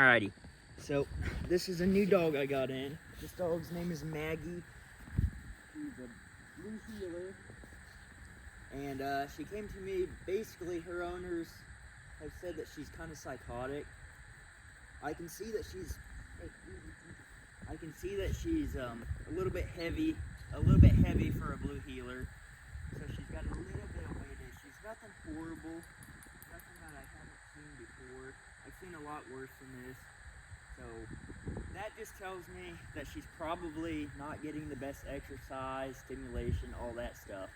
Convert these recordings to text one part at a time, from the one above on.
Alrighty, so this is a new dog I got in. This dog's name is Maggie. She's a blue heeler, and she came to me. Basically, her owners have said that she's kind of psychotic. I can see that she's a little bit heavy for a blue heeler. So she's got a little bit of weight issues. Nothing horrible, nothing that I haven't seen before. I've seen a lot worse than this. So that just tells me that she's probably not getting the best exercise, stimulation, all that stuff.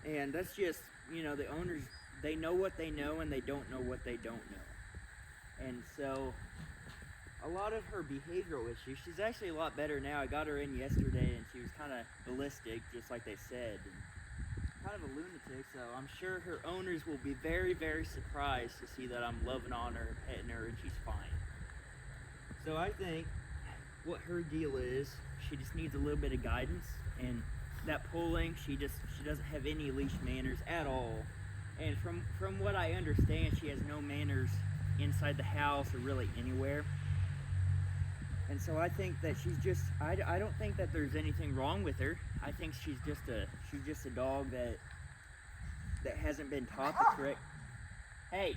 And that's just, the owners, they know what they know and they don't know what they don't know. And so a lot of her behavioral issues, she's actually a lot better now. I got her in yesterday and she was kind of ballistic, just like they said. And kind of a lunatic, so I'm sure her owners will be very, very surprised to see that I'm loving on her, petting her, and she's fine. So I think what her deal is, she just needs a little bit of guidance, and that pulling, she doesn't have any leash manners at all. And from what I understand, she has no manners inside the house or really anywhere. And so I think that she's just, I don't think that there's anything wrong with her. I think she's just a dog that hasn't been taught the correct. Hey,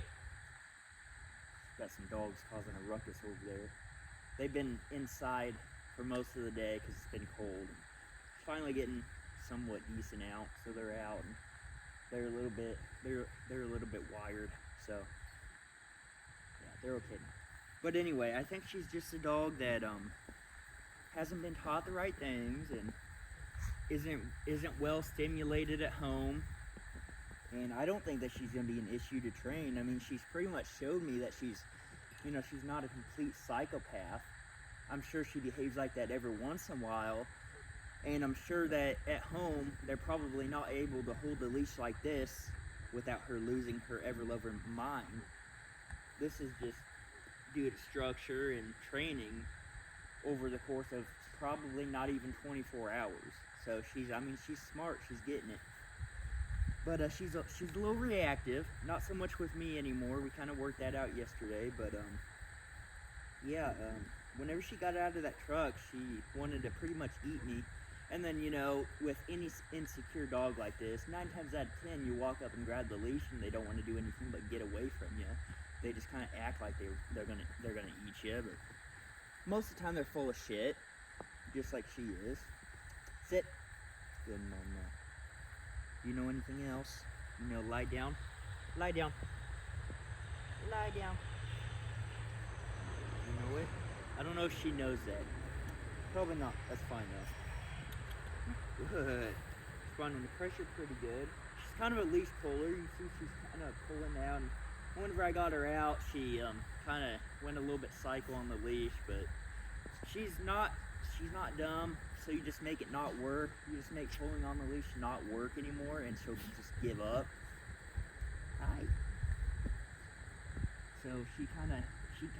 got some dogs causing a ruckus over there. They've been inside for most of the day because it's been cold. Finally getting somewhat decent out, so they're out and they're a little bit wired. So yeah, they're okay now. But anyway, I think she's just a dog that hasn't been taught the right things and isn't well stimulated at home. And I don't think that she's going to be an issue to train. I mean, she's pretty much showed me that she's not a complete psychopath. I'm sure she behaves like that every once in a while. And I'm sure that at home, they're probably not able to hold a leash like this without her losing her ever-loving mind. This is just due to structure and training over the course of probably not even 24 hours. So she's smart, she's getting it. But she's a little reactive, not so much with me anymore. We kind of worked that out yesterday, but whenever she got out of that truck, she wanted to pretty much eat me. And then, with any insecure dog like this, 9 times out of 10, you walk up and grab the leash and they don't want to do anything but get away from you. They just kind of act like they're gonna eat you, but most of the time they're full of shit, just like she is. Sit. Good mama. Do you know anything else? Lie down. Lie down. Lie down. You know it? I don't know if she knows that. Probably not. That's fine though. Good. She's running the pressure pretty good. She's kind of a leash puller. You see she's kind of pulling out. And whenever I got her out, she kind of went a little bit psycho on the leash, but she's not dumb, so you just make it not work. You just make pulling on the leash not work anymore, and she'll just give up. Hi. So she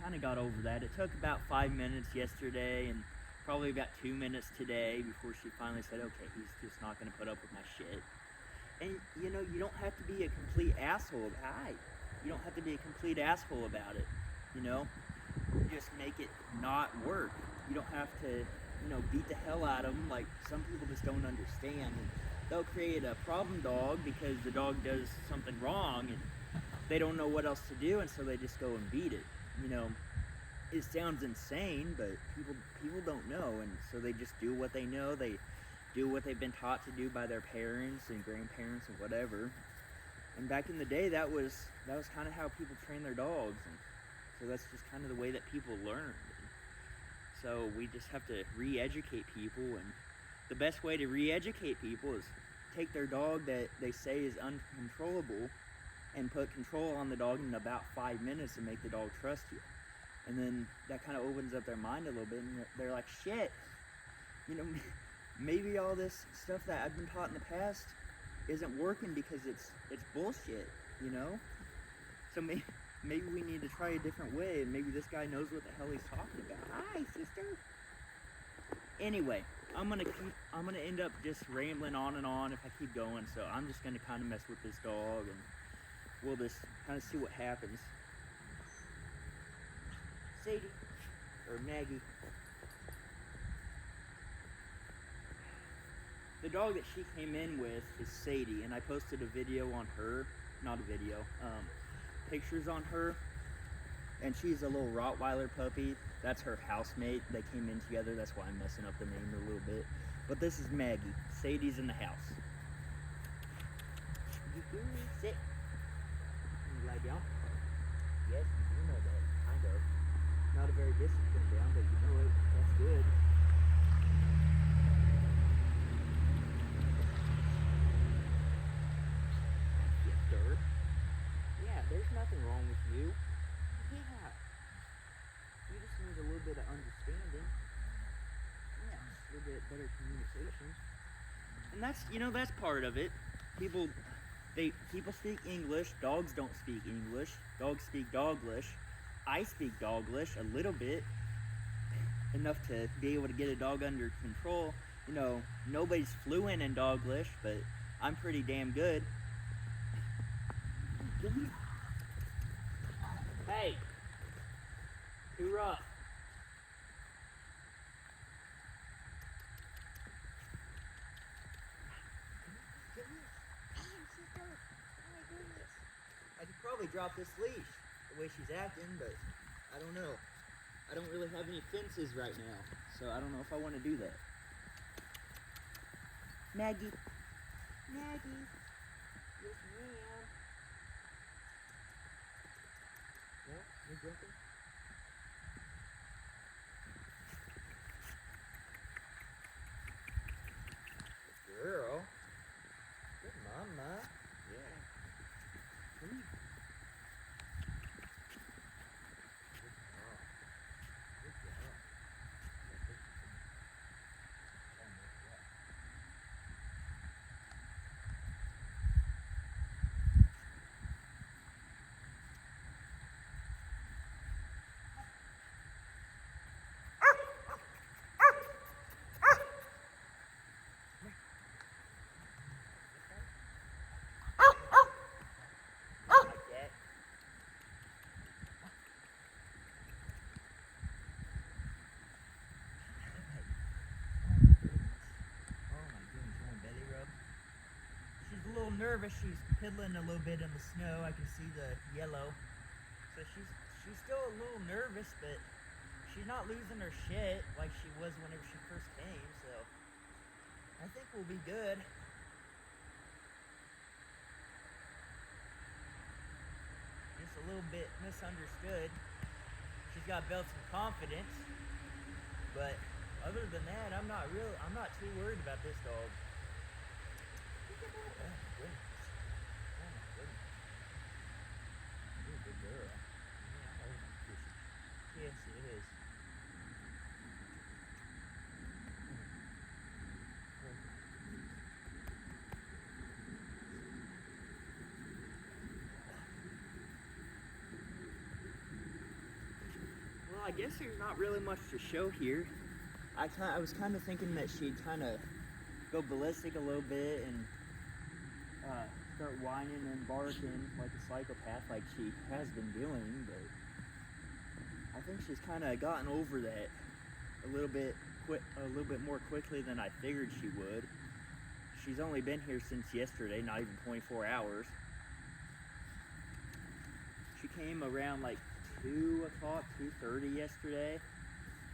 kind of got over that. It took about 5 minutes yesterday, and probably about 2 minutes today before she finally said, okay, he's just not going to put up with my shit. And, you don't have to be a complete asshole. Hi. You don't have to be a complete asshole about it, Just make it not work. You don't have to, beat the hell out of them like some people just don't understand. And they'll create a problem dog because the dog does something wrong and they don't know what else to do, and so they just go and beat it. It sounds insane, but people don't know, and so they just do what they know. They do what they've been taught to do by their parents and grandparents and whatever. And back in the day, that was kind of how people train their dogs, and so that's just kind of the way that people learned. So we just have to re-educate people, and the best way to re-educate people is take their dog that they say is uncontrollable and put control on the dog in about 5 minutes and make the dog trust you. And then that kind of opens up their mind a little bit, and they're like, shit, maybe all this stuff that I've been taught in the past isn't working because it's bullshit, So maybe we need to try a different way, and maybe this guy knows what the hell he's talking about. Hi, sister. Anyway, I'm gonna end up just rambling on and on if I keep going. So I'm just gonna kind of mess with this dog, and we'll just kind of see what happens. Sadie. Or Maggie. The dog that she came in with is Sadie, and I posted a video on her. Not a video. Pictures on her. And she's a little Rottweiler puppy. That's her housemate. They came in together. That's why I'm messing up the name a little bit. But this is Maggie. Sadie's in the house. You do sit. You lie down? Yes, you do know that. Kind of. Not a very disciplined down, but you know it. That's good. Yes, sir. Yeah, there's nothing wrong with you. Yeah. You just need a little bit of understanding. Yeah, a little bit better communication. And that's, that's part of it. People speak English. Dogs don't speak English. Dogs speak Doglish. I speak Doglish a little bit. Enough to be able to get a dog under control. Nobody's fluent in Doglish, but I'm pretty damn good. Hey! Too rough. I could probably drop this leash the way she's acting, but I don't know. I don't really have any fences right now, so I don't know if I want to do that. Maggie. Maggie. Yes, ma'am. No? You're jumping? Good girl. Good mama. Yeah. Come here. Nervous. She's piddling a little bit in the snow. I can see the yellow. So she's still a little nervous, but she's not losing her shit like she was whenever she first came, so I think we'll be good. Just a little bit misunderstood. She's got belts and confidence, but other than that, I'm not too worried about this dog. Yes, it is. Well, I guess there's not really much to show here. I was kind of thinking that she'd kind of go ballistic a little bit and start whining and barking like a psychopath like she has been doing, but I think she's kind of gotten over that a little bit more quickly than I figured she would. She's only been here since yesterday, not even 24 hours. She came around like 2 o'clock, 2:30 yesterday,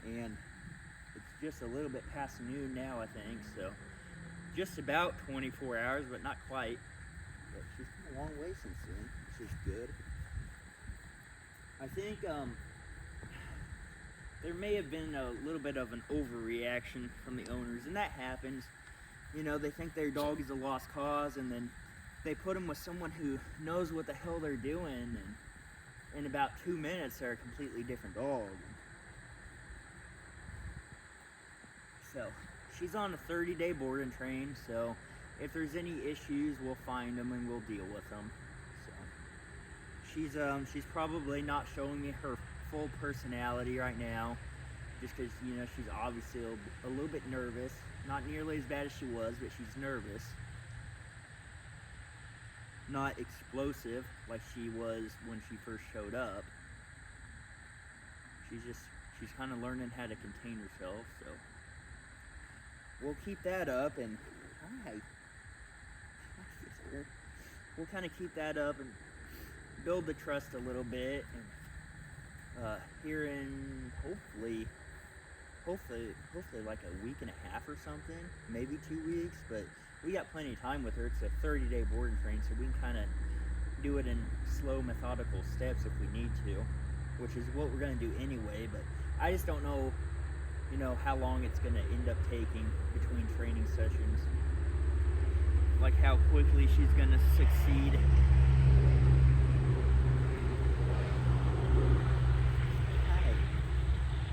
and it's just a little bit past noon now, I think, so just about 24 hours, but not quite. But she's come a long way since then, which is good. I think there may have been a little bit of an overreaction from the owners, and that happens. They think their dog is a lost cause, and then they put them with someone who knows what the hell they're doing, and in about 2 minutes, they're a completely different dog. So, she's on a 30-day board and train, so if there's any issues, we'll find them and we'll deal with them. So, she's probably not showing me her full personality right now, just because, she's obviously a little bit nervous. Not nearly as bad as she was, but she's nervous. Not explosive like she was when she first showed up. she's kind of learning how to contain herself, so we'll keep that up. And hi sister, we'll kind of keep that up and build the trust a little bit. And here in hopefully like a week and a half or something, maybe 2 weeks, but we got plenty of time with her. It's a 30-day board and train, so we can kind of do it in slow, methodical steps if we need to, which is what we're going to do anyway. But I just don't know, how long it's going to end up taking between training sessions, like how quickly she's going to succeed.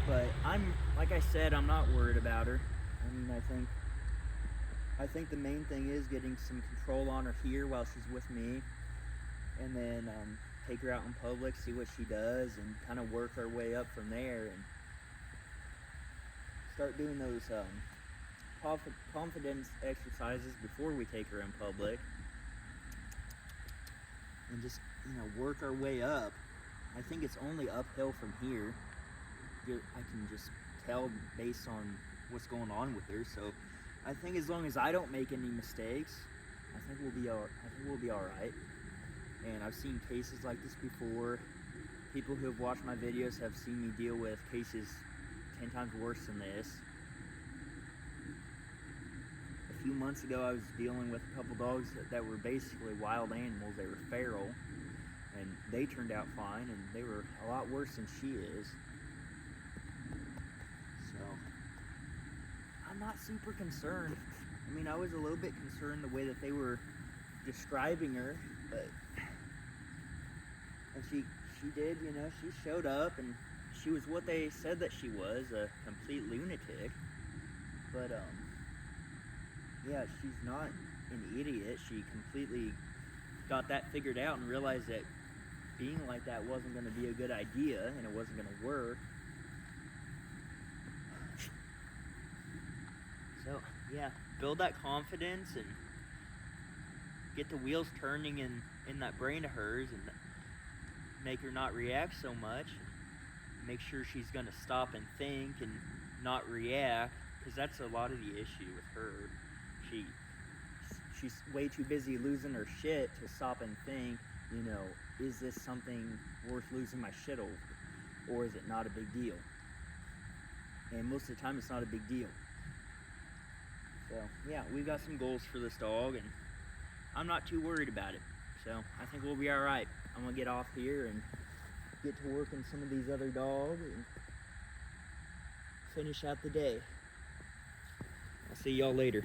But like I said, I'm not worried about her. I mean, I think the main thing is getting some control on her here while she's with me, and then take her out in public, see what she does, and kind of work our way up from there, and start doing those confidence exercises before we take her in public, and just work our way up. I think it's only uphill from here. I can just tell based on what's going on with her. So I think as long as I don't make any mistakes, I think we'll be all right. And I've seen cases like this before. People who have watched my videos have seen me deal with cases 10 times worse than this. A few months ago, I was dealing with a couple dogs that were basically wild animals. They were feral, and they turned out fine, and they were a lot worse than she is. So I'm not super concerned. I mean, I was a little bit concerned the way that they were describing her, but and she did, she showed up, and she was what they said that she was, a complete lunatic. But yeah, she's not an idiot. She completely got that figured out and realized that being like that wasn't going to be a good idea, and it wasn't going to work. So yeah, build that confidence and get the wheels turning in that brain of hers, and make her not react so much. Make sure she's going to stop and think and not react, because that's a lot of the issue with her. She's way too busy losing her shit to stop and think, is this something worth losing my shit over, or is it not a big deal? And most of the time it's not a big deal. So yeah, we've got some goals for this dog, and I'm not too worried about it. So I think we'll be all right. I'm gonna get off here and get to work on some of these other dogs and finish out the day. I'll see y'all later.